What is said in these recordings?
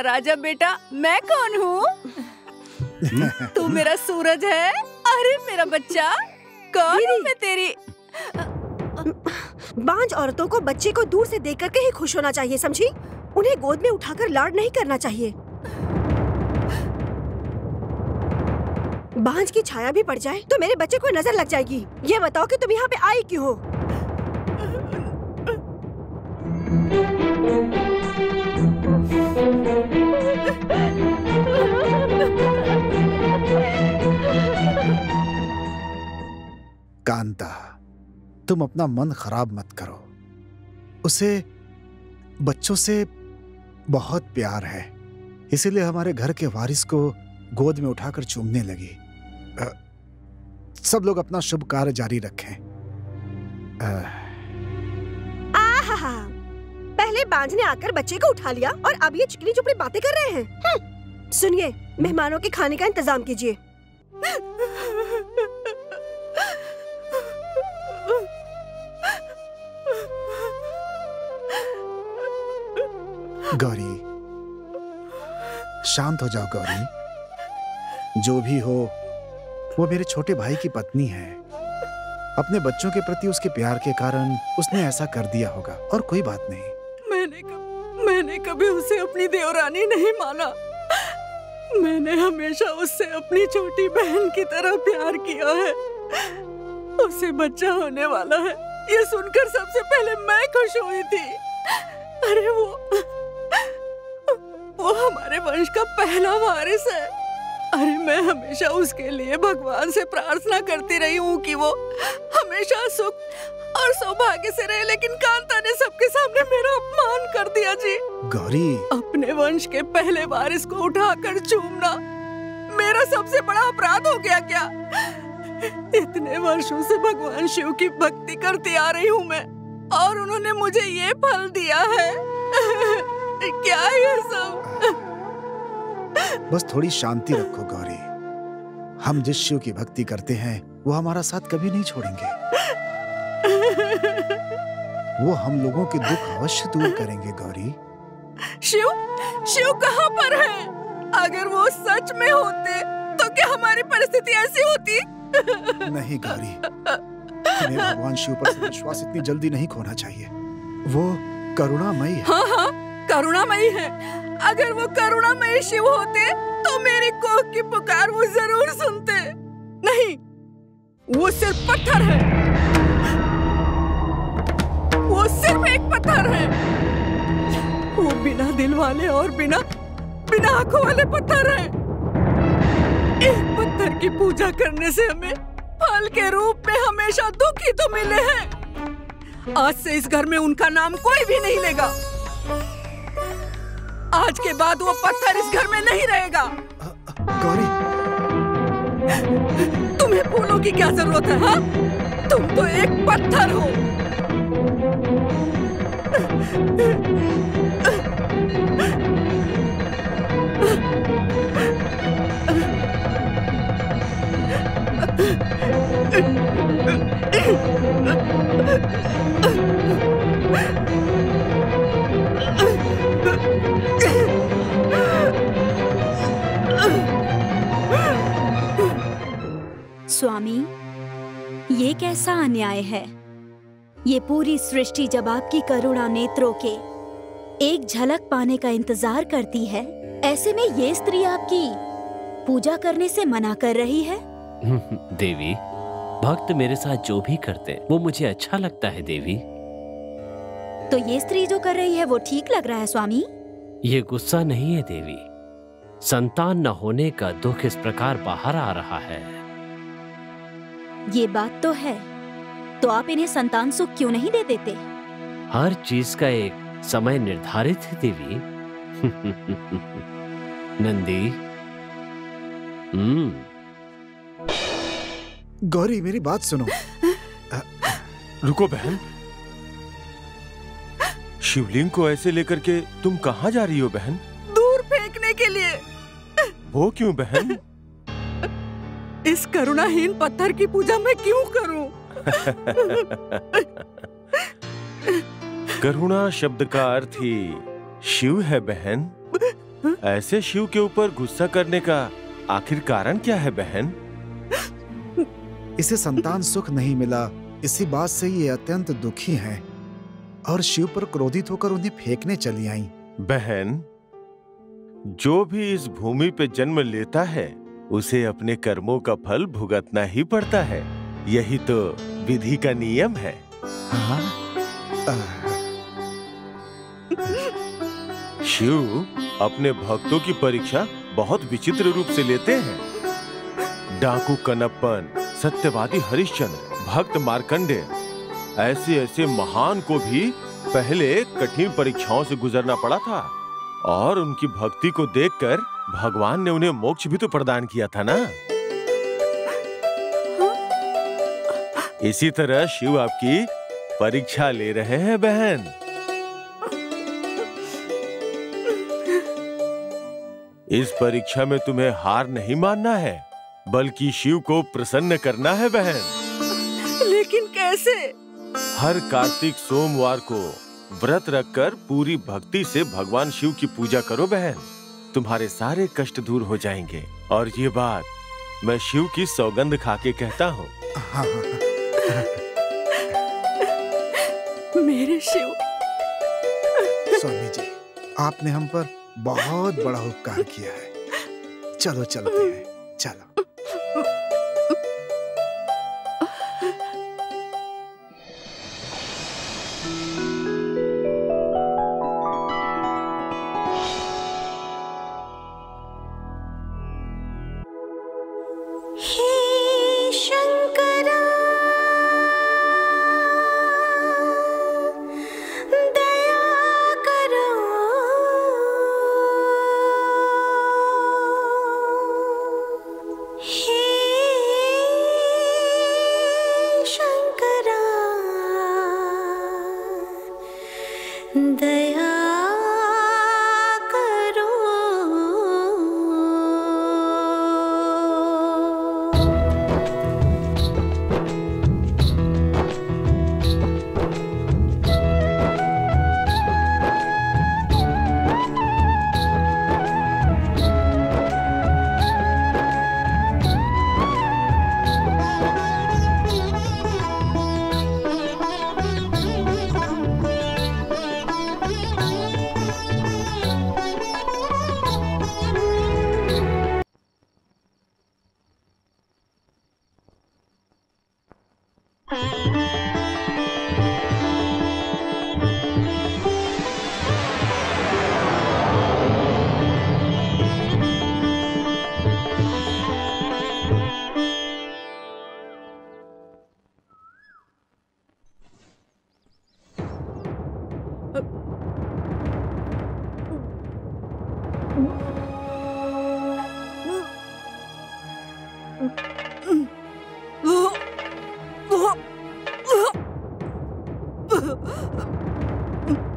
राजा बेटा, मैं कौन हूँ? तू मेरा सूरज है। अरे मेरा बच्चा, कौन हूँ मैं तेरी? बांझ औरतों को बच्चे को दूर से देख करके ही खुश होना चाहिए, समझी? उन्हें गोद में उठाकर लाड नहीं करना चाहिए। बांझ की छाया भी पड़ जाए तो मेरे बच्चे को नजर लग जाएगी। ये बताओ कि तुम यहाँ पे आई क्यों हो? कांता, तुम अपना मन खराब मत करो। उसे बच्चों से बहुत प्यार है, इसीलिए हमारे घर के वारिस को गोद में उठाकर चूमने लगी। सब लोग अपना शुभ कार्य जारी रखें। आहा, पहले बांझ ने आकर बच्चे को उठा लिया और अब ये चिकनी चुपड़ी बातें कर रहे हैं। सुनिए, मेहमानों के खाने का इंतजाम कीजिए। गौरी, शांत हो जाओ गौरी। जो भी हो, वो मेरे छोटे भाई की पत्नी है। अपने बच्चों के प्रति उसके प्यार के कारण उसने ऐसा कर दिया होगा, और कोई बात नहीं। मैंने कभी उसे अपनी देवरानी नहीं माना। मैंने हमेशा उससे अपनी छोटी बहन की तरह प्यार किया है। उसे बच्चा होने वाला है, ये सुनकर सबसे पहले मैं खुश हुई थी। अरे वो हमारे वंश का पहला वारिस है। अरे मैं हमेशा उसके लिए भगवान से प्रार्थना करती रही हूँ कि वो हमेशा सुख और सौभाग्य से रहे, लेकिन कांता ने सबके सामने मेरा अपमान कर दिया जी। गौरी, अपने वंश के पहले वारिस को उठाकर चूमना मेरा सबसे बड़ा अपराध हो गया क्या? इतने वर्षों से भगवान शिव की भक्ति करती आ रही हूँ मैं, और उन्होंने मुझे ये फल दिया है। क्या ये सब? बस थोड़ी शांति रखो गौरी। हम जिस शिव की भक्ति करते हैं वो हमारा साथ कभी नहीं छोड़ेंगे। वो हम लोगों के दुख अवश्य दूर करेंगे गौरी। शिव कहाँ पर है? अगर वो सच में होते तो क्या हमारी परिस्थिति ऐसी होती? नहीं गौरी, तुम्हें भगवान शिव पर विश्वास इतनी जल्दी नहीं खोना चाहिए। वो करुणामयी है। हाँ, करुणामयी है। अगर वो करुणामयी शिव होते तो मेरी कोख की पुकार वो जरूर सुनते। नहीं, वो सिर्फ पत्थर है। वो सिर्फ एक पत्थर है। वो बिना दिल वाले और बिना आंखों वाले पत्थर है। एक पत्थर की पूजा करने से हमें फल के रूप में हमेशा दुख ही तो मिले हैं। आज से इस घर में उनका नाम कोई भी नहीं लेगा। आज के बाद वो पत्थर इस घर में नहीं रहेगा। गौरी, तुम्हें फूलों की क्या जरूरत है? हाँ, तुम तो एक पत्थर हो। स्वामी, ये कैसा अन्याय है? ये पूरी सृष्टि जब आपकी करुणा नेत्रों के एक झलक पाने का इंतजार करती है, ऐसे में ये स्त्री आपकी पूजा करने से मना कर रही है। देवी, भक्त मेरे साथ जो भी करते वो मुझे अच्छा लगता है देवी। तो ये स्त्री जो कर रही है वो ठीक लग रहा है स्वामी? ये गुस्सा नहीं है देवी, संतान न होने का दुख इस प्रकार बाहर आ रहा है। ये बात तो है, तो आप इन्हें संतान सुख क्यों नहीं दे देते? हर चीज का एक समय निर्धारित है देवी। नंदी, गौरी मेरी बात सुनो। रुको बहन, शिवलिंग को ऐसे लेकर के तुम कहाँ जा रही हो बहन? दूर फेंकने के लिए। वो क्यों बहन? इस करुणाहीन पत्थर की पूजा मैं क्यों करूं? करुणा शब्द का अर्थ ही शिव है बहन। ऐसे शिव के ऊपर गुस्सा करने का आखिर कारण क्या है बहन? इसे संतान सुख नहीं मिला, इसी बात से ये अत्यंत दुखी हैं और शिव पर क्रोधित होकर उन्हें फेंकने चली आईं। बहन, जो भी इस भूमि पे जन्म लेता है उसे अपने कर्मों का फल भुगतना ही पड़ता है। यही तो विधि का नियम है। हाँ? शिव अपने भक्तों की परीक्षा बहुत विचित्र रूप से लेते हैं। डाकू कनप्पन, सत्यवादी हरिश्चंद्र, भक्त मार्कंडेय, ऐसे ऐसे महान को भी पहले कठिन परीक्षाओं से गुजरना पड़ा था और उनकी भक्ति को देखकर भगवान ने उन्हें मोक्ष भी तो प्रदान किया था ना। इसी तरह शिव आपकी परीक्षा ले रहे हैं बहन। इस परीक्षा में तुम्हें हार नहीं मानना है, बल्कि शिव को प्रसन्न करना है बहन। लेकिन कैसे? हर कार्तिक सोमवार को व्रत रखकर पूरी भक्ति से भगवान शिव की पूजा करो बहन। तुम्हारे सारे कष्ट दूर हो जाएंगे। और ये बात मैं शिव की सौगंध खा के कहता हूँ। मेरे शिव। स्वामी जी, आपने हम पर बहुत बड़ा उपकार किया है। चलो चलते हैं, चलो।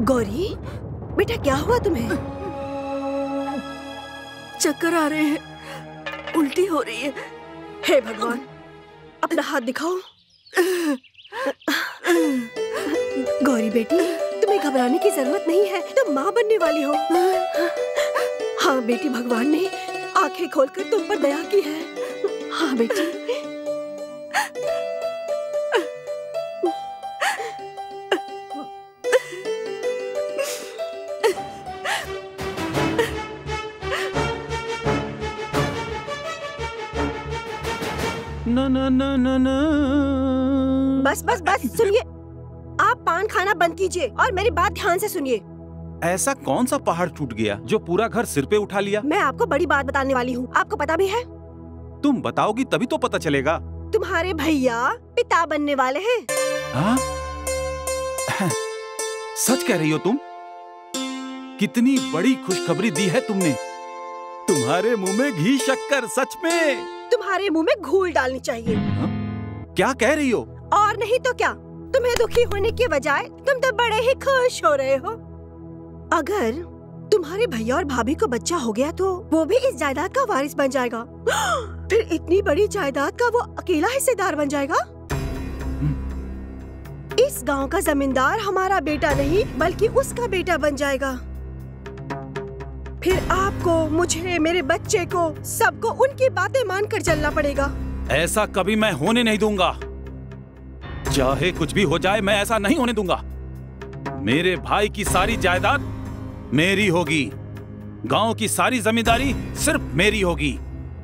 गौरी, बेटा क्या हुआ तुम्हें? चक्कर आ रहे हैं, उल्टी हो रही है। हे भगवान, अपना हाथ दिखाओ। गौरी बेटी, तुम्हें घबराने की जरूरत नहीं है, तुम माँ बनने वाली हो। हाँ बेटी, भगवान ने आंखें खोलकर तुम पर दया की है। हाँ बेटी। ना ना ना ना ना। बस बस बस, सुनिए। आप पान खाना बंद कीजिए और मेरी बात ध्यान से सुनिए। ऐसा कौन सा पहाड़ टूट गया जो पूरा घर सिर पे उठा लिया? मैं आपको बड़ी बात बताने वाली हूँ, आपको पता भी है? तुम बताओगी तभी तो पता चलेगा। तुम्हारे भैया पिता बनने वाले हैं। हाँ? सच कह रही हो तुम? कितनी बड़ी खुशखबरी दी है तुमने। तुम्हारे मुंह में घी शक्कर, सच में। तुम्हारे मुंह में घूल डालनी चाहिए। हा? क्या कह रही हो? और नहीं तो क्या, तुम्हें दुखी होने के बजाय तुम तो बड़े ही खुश हो रहे हो। अगर तुम्हारे भैया और भाभी को बच्चा हो गया तो वो भी इस जायदाद का वारिस बन जाएगा। फिर इतनी बड़ी जायदाद का वो अकेला हिस्सेदार बन जाएगा। इस गांव का जमींदार हमारा बेटा नहीं बल्कि उसका बेटा बन जाएगा। फिर आपको, मुझे, मेरे बच्चे को, सबको उनकी बातें मानकर चलना पड़ेगा। ऐसा कभी मैं होने नहीं दूंगा। चाहे कुछ भी हो जाए, मैं ऐसा नहीं होने दूंगा। मेरे भाई की सारी जायदाद मेरी होगी। गांव की सारी जमींदारी सिर्फ मेरी होगी।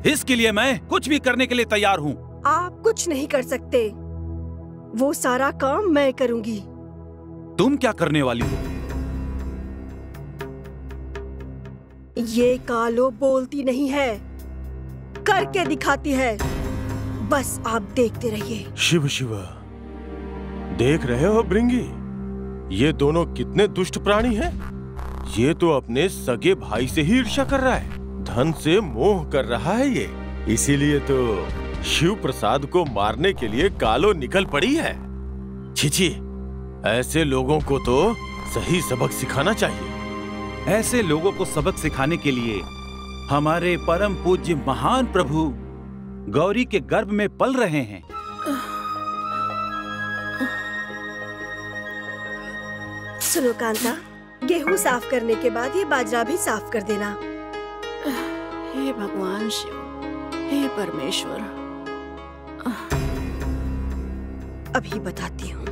इसके लिए मैं कुछ भी करने के लिए तैयार हूँ। आप कुछ नहीं कर सकते। वो सारा काम मैं करूंगी। तुम क्या करने वाली हो? ये कालो बोलती नहीं है, करके दिखाती है। बस आप देखते रहिए। शिव शिव, देख रहे हो भृंगी, ये दोनों कितने दुष्ट प्राणी हैं। ये तो अपने सगे भाई से ही ईर्ष्या कर रहा है, धन से मोह कर रहा है ये। इसीलिए तो शिव प्रसाद को मारने के लिए कालो निकल पड़ी है। छिछि, ऐसे लोगों को तो सही सबक सिखाना चाहिए। ऐसे लोगों को सबक सिखाने के लिए हमारे परम पूज्य महान प्रभु गौरी के गर्भ में पल रहे हैं। सुनो कांता, गेहूं साफ करने के बाद ये बाजरा भी साफ कर देना। हे भगवान शिव, हे परमेश्वर। अभी बताती हूँ।